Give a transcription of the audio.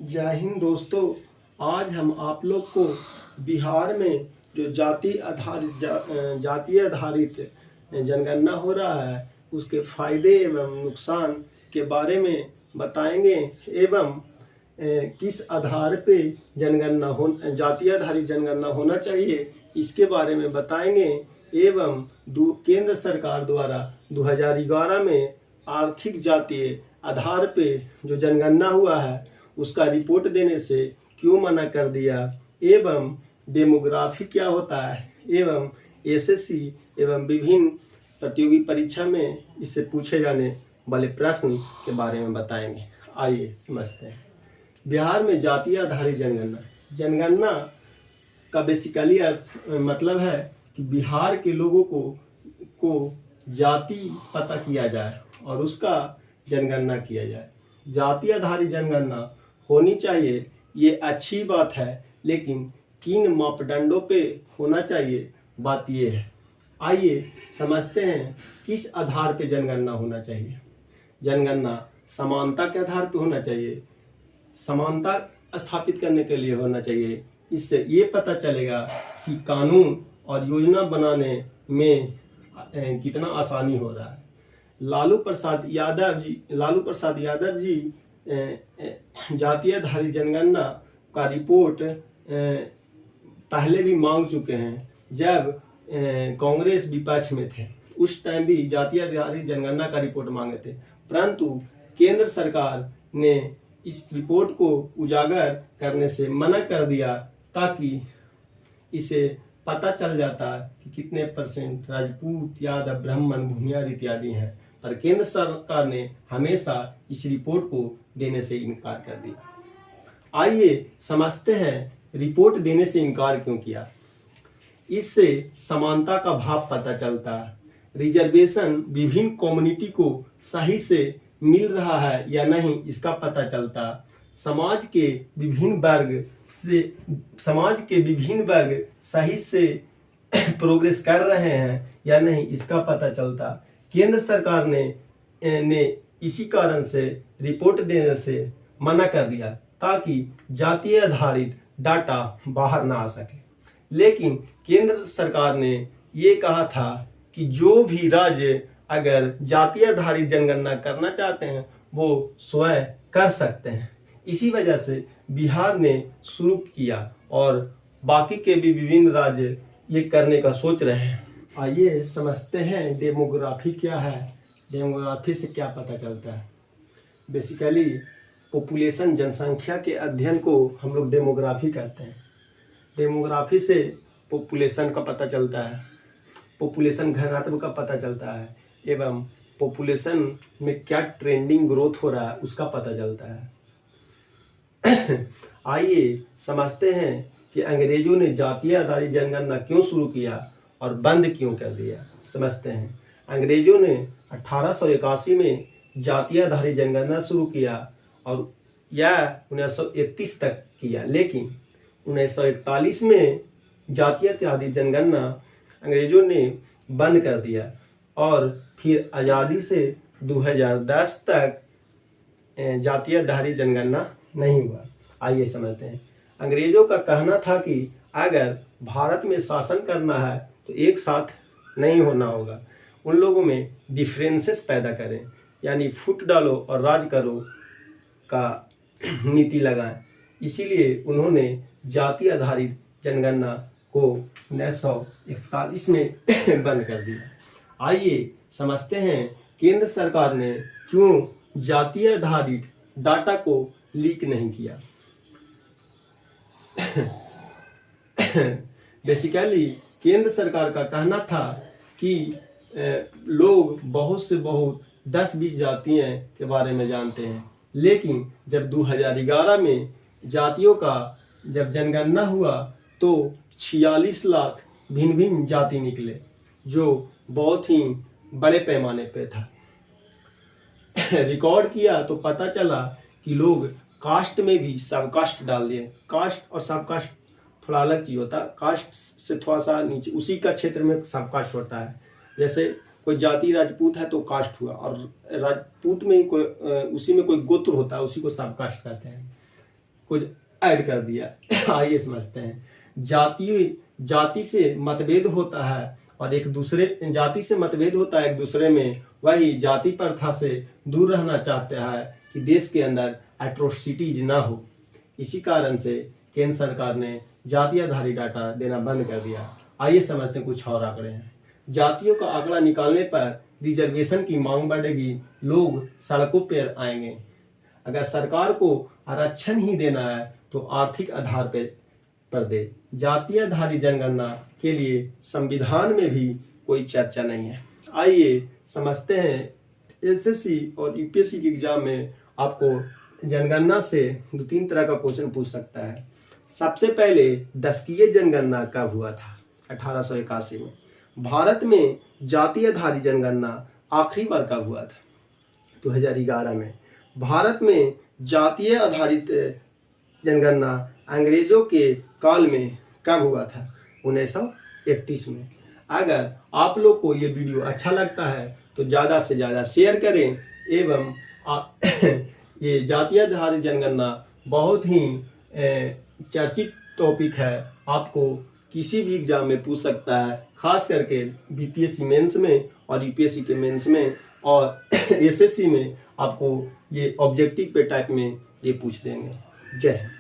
जय हिंद दोस्तों। आज हम आप लोग को बिहार में जो जातीय आधारित जनगणना हो रहा है उसके फायदे एवं नुकसान के बारे में बताएंगे एवं किस आधार पे जातीय आधारित जनगणना होना चाहिए इसके बारे में बताएंगे एवं केंद्र सरकार द्वारा 2011 में आर्थिक जातीय आधार पे जो जनगणना हुआ है उसका रिपोर्ट देने से क्यों मना कर दिया एवं डेमोग्राफी क्या होता है एवं एसएससी एवं विभिन्न प्रतियोगी परीक्षा में इससे पूछे जाने वाले प्रश्न के बारे में बताएंगे। आइए समझते हैं। बिहार में जातीय आधारित जनगणना का बेसिकली मतलब है कि बिहार के लोगों को जाति पता किया जाए और उसका जनगणना किया जाए। जाति आधारित जनगणना होनी चाहिए, ये अच्छी बात है, लेकिन किन मापदंडों पे होना चाहिए बात ये है। आइए समझते हैं किस आधार पे जनगणना होना चाहिए। जनगणना समानता के आधार पे होना चाहिए। समानता स्थापित करने के लिए होना चाहिए। इससे ये पता चलेगा कि कानून और योजना बनाने में कितना आसानी हो रहा है। लालू प्रसाद यादव जी जातीय आधारित जनगणना का रिपोर्ट पहले भी मांग चुके हैं। जब कांग्रेस विपक्ष में थे उस टाइम भी जातीय आधारित जनगणना का रिपोर्ट मांगे थे, परंतु केंद्र सरकार ने इस रिपोर्ट को उजागर करने से मना कर दिया ताकि इसे पता चल जाता कि कितने परसेंट राजपूत, यादव, ब्राह्मण, भूमियार इत्यादि हैं। पर केंद्र सरकार ने हमेशा इस रिपोर्ट को देने से इनकार कर दिया। आइए समझते हैं रिपोर्ट देने से इनकार क्यों किया। इससे समानता का भाव पता चलता है। रिजर्वेशन विभिन्न कम्युनिटी को सही से मिल रहा है या नहीं इसका पता चलता। समाज के विभिन्न वर्ग सही से प्रोग्रेस कर रहे हैं या नहीं इसका पता चलता। केंद्र सरकार ने इसी कारण से रिपोर्ट देने से मना कर दिया ताकि जातीय आधारित डाटा बाहर ना आ सके। लेकिन केंद्र सरकार ने ये कहा था कि जो भी राज्य अगर जातीय आधारित जनगणना करना चाहते हैं वो स्वयं कर सकते हैं। इसी वजह से बिहार ने शुरू किया और बाकी के भी विभिन्न राज्य ये करने का सोच रहे हैं। आइए समझते हैं डेमोग्राफी क्या है। डेमोग्राफी से क्या पता चलता है। बेसिकली पॉपुलेशन, जनसंख्या के अध्ययन को हम लोग डेमोग्राफी कहते हैं। डेमोग्राफी से पॉपुलेशन का पता चलता है, पॉपुलेशन घनत्व का पता चलता है एवं पॉपुलेशन में क्या ट्रेंडिंग ग्रोथ हो रहा है उसका पता चलता है। आइए समझते हैं कि अंग्रेजों ने जातीय आधारित जनगणना क्यों शुरू किया और बंद क्यों कर दिया। समझते हैं। अंग्रेजों ने 1881 में जातीय आधारित जनगणना शुरू किया और यह 1931 तक किया, लेकिन 1941 में जातीय आधारित जनगणना अंग्रेजों ने बंद कर दिया और फिर आज़ादी से 2010 तक जातीय आधारित जनगणना नहीं हुआ। आइए समझते हैं। अंग्रेजों का कहना था कि अगर भारत में शासन करना है तो एक साथ नहीं होना होगा, उन लोगों में डिफरेंसेस पैदा करें, यानी फुट डालो और राज करो का नीति लगाएं। इसीलिए उन्होंने जाति आधारित जनगणना को 1941 में बंद कर दिया। आइए समझते हैं केंद्र सरकार ने क्यों जातीय आधारित डाटा को लीक नहीं किया। बेसिकली केंद्र सरकार का कहना था कि लोग बहुत से बहुत 10-20 जातियों के बारे में जानते हैं, लेकिन जब 2011 में जातियों का जब जनगणना हुआ तो 46 लाख भिन्न भिन्न जाति निकले, जो बहुत ही बड़े पैमाने पे था। रिकॉर्ड किया तो पता चला कि लोग कास्ट में भी सब कास्ट डाल दिए। कास्ट और सब कास्ट थोड़ा अलग चीज होता है। कास्ट से थोड़ा सा नीचे उसी का क्षेत्र में सब कास्ट होता है। जैसे कोई जाति राजपूत है तो कास्ट हुआ, और राजपूत में ही कोई उसी में कोई गोत्र होता है, उसी को सब कास्ट कहते हैं। कुछ ऐड कर दिया। आइए समझते हैं। जाति से मतभेद होता है और एक दूसरे जाति से मतभेद होता है एक दूसरे में, वही जाति प्रथा से दूर रहना चाहता है कि देश के अंदर एट्रोसिटीज ना हो। इसी कारण से केंद्र सरकार ने जाति आधारित डाटा देना बंद कर दिया। आइए समझते हैं कुछ और आंकड़े हैं। जातियों का आंकड़ा निकालने पर रिजर्वेशन की मांग बढ़ेगी, लोग सड़कों पर आएंगे। अगर सरकार को आरक्षण ही देना है तो आर्थिक आधार पर दे। जातीय आधारित जनगणना के लिए संविधान में भी कोई चर्चा नहीं है। आइए समझते हैं। एसएससी और यूपीएससी के एग्जाम में आपको जनगणना से 2-3 तरह का क्वेश्चन पूछ सकता है। सबसे पहले दशकीय जनगणना कब हुआ था? 1881 में। भारत में जातीय आधारित जनगणना आखिरी बार कब हुआ था? 2011 में। भारत में जातीय आधारित जनगणना अंग्रेजों के काल में कब हुआ था? 1931 में। अगर आप लोग को ये वीडियो अच्छा लगता है तो ज़्यादा से ज़्यादा शेयर करें एवं ये जातीय आधारित जनगणना बहुत ही चर्चित टॉपिक है, आपको किसी भी एग्जाम में पूछ सकता है, खास करके बीपीएससी मेंस में और यूपीएससी के मेंस में और एसएससी में आपको ये ऑब्जेक्टिव पे टाइप में ये पूछ देंगे। जय हिंद।